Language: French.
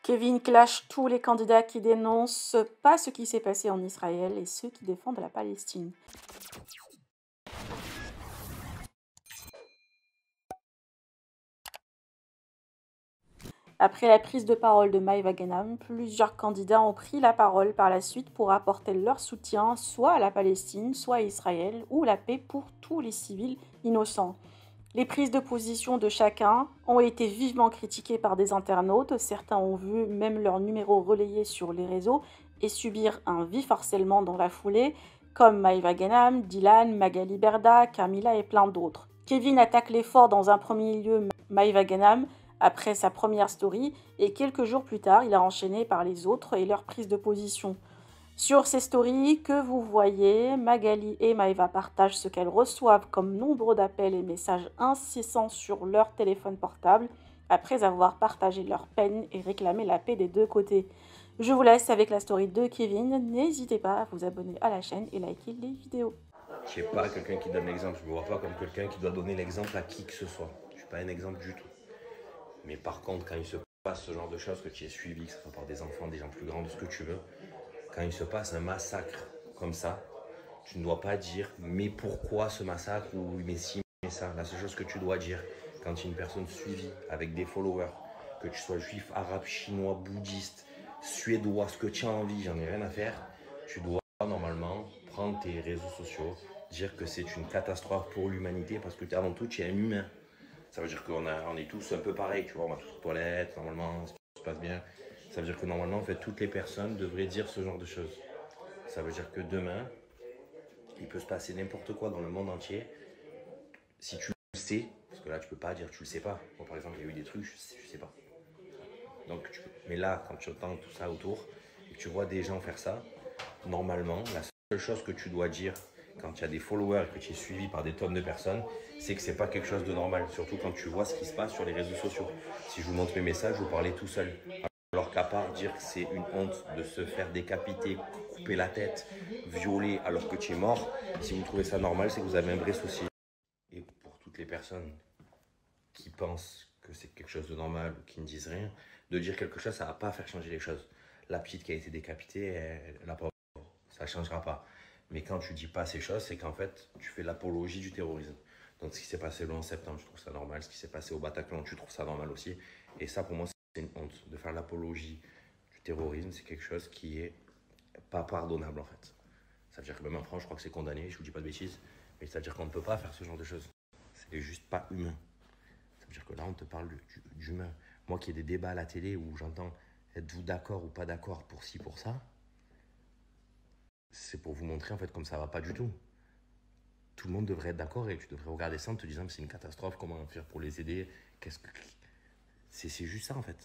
Kevin clash tous les candidats qui dénoncent pas ce qui s'est passé en Israël et ceux qui défendent la Palestine. Après la prise de parole de Maïva Genam, plusieurs candidats ont pris la parole par la suite pour apporter leur soutien soit à la Palestine, soit à Israël, ou la paix pour tous les civils innocents. Les prises de position de chacun ont été vivement critiquées par des internautes. Certains ont vu même leur numéro relayé sur les réseaux et subir un vif harcèlement dans la foulée, comme Maïva Genam, Dylan, Magali Berda, Camila et plein d'autres. Kevin attaque l'effort dans un premier lieu Maïva Genam après sa première story et quelques jours plus tard, il a enchaîné par les autres et leur prise de position. Sur ces stories que vous voyez, Magali et Maïva partagent ce qu'elles reçoivent comme nombre d'appels et messages incessants sur leur téléphone portable après avoir partagé leur peine et réclamé la paix des deux côtés. Je vous laisse avec la story de Kevin. N'hésitez pas à vous abonner à la chaîne et liker les vidéos. Je sais pas, quelqu'un qui donne l'exemple. Je me vois pas comme quelqu'un qui doit donner l'exemple à qui que ce soit. Je suis pas un exemple du tout. Mais par contre, quand il se passe ce genre de choses, que tu es suivi, que ce soit par des enfants, des gens plus grands, de ce que tu veux, quand il se passe un massacre comme ça, tu ne dois pas dire mais pourquoi ce massacre ou mais si, mais ça. La seule chose que tu dois dire quand tu es une personne suivie avec des followers, que tu sois juif, arabe, chinois, bouddhiste, suédois, ce que tu as envie, j'en ai rien à faire, tu dois normalement prendre tes réseaux sociaux, dire que c'est une catastrophe pour l'humanité parce que avant tout tu es un humain. Ça veut dire on est tous un peu pareils, tu vois, on va tous aux toilettes, normalement, si tout se passe bien. Ça veut dire que normalement, en fait, toutes les personnes devraient dire ce genre de choses. Ça veut dire que demain, il peut se passer n'importe quoi dans le monde entier. Si tu le sais, parce que là, tu peux pas dire tu le sais pas. Moi, par exemple, il y a eu des trucs, je sais pas. Donc, mais là, quand tu entends tout ça autour et que tu vois des gens faire ça, normalement, la seule chose que tu dois dire quand il y a des followers et que tu es suivi par des tonnes de personnes, c'est que c'est pas quelque chose de normal. Surtout quand tu vois ce qui se passe sur les réseaux sociaux. Si je vous montre mes messages, vous parlez tout seul. Alors qu'à part dire que c'est une honte de se faire décapiter, couper la tête, violer alors que tu es mort, si vous trouvez ça normal, c'est que vous avez un vrai souci. Et pour toutes les personnes qui pensent que c'est quelque chose de normal ou qui ne disent rien, de dire quelque chose, ça ne va pas faire changer les choses. La petite qui a été décapitée, la pauvre, ça ne changera pas. Mais quand tu dis pas ces choses, c'est qu'en fait, tu fais l'apologie du terrorisme. Donc ce qui s'est passé le 11 septembre, je trouve ça normal. Ce qui s'est passé au Bataclan, tu trouves ça normal aussi. Et ça, pour moi, c'est une honte. De faire l'apologie du terrorisme, c'est quelque chose qui est pas pardonnable, en fait. Ça veut dire que même en France, je crois que c'est condamné, je vous dis pas de bêtises. Mais ça veut dire qu'on ne peut pas faire ce genre de choses. C'est juste pas humain. Ça veut dire que là, on te parle d'humain. Moi qui ai des débats à la télé où j'entends êtes-vous d'accord ou pas d'accord pour ci, pour ça, c'est pour vous montrer en fait comme ça va pas du tout. Tout le monde devrait être d'accord et tu devrais regarder ça en te disant que c'est une catastrophe, comment faire pour les aider, qu'est-ce que... C'est juste ça en fait.